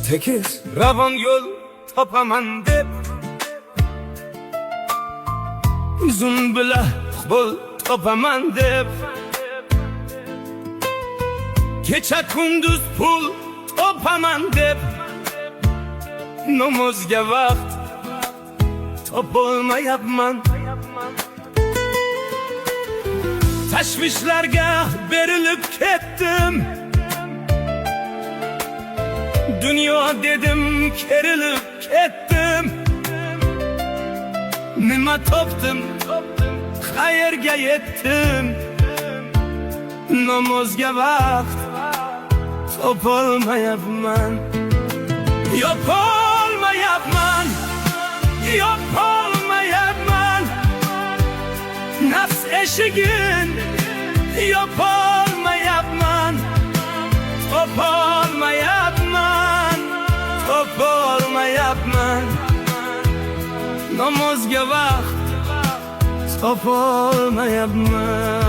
Tekiz ravon yol topaman deb uzun bilah bol topaman deb kecha kunduz pul topaman deb namozga vaqt topolmayapman. Tashvishlarga berilib ketdim, dunyo dedim kerilib ketdim. Nima topdim, qayerga yetdim, namozga vaqt topolmayapman. Yopolmayapman, yopolmayapman, nafs eshigin yopolmayapman, topolmayapman, topolmayapman, namozga vaqt topolmayapman.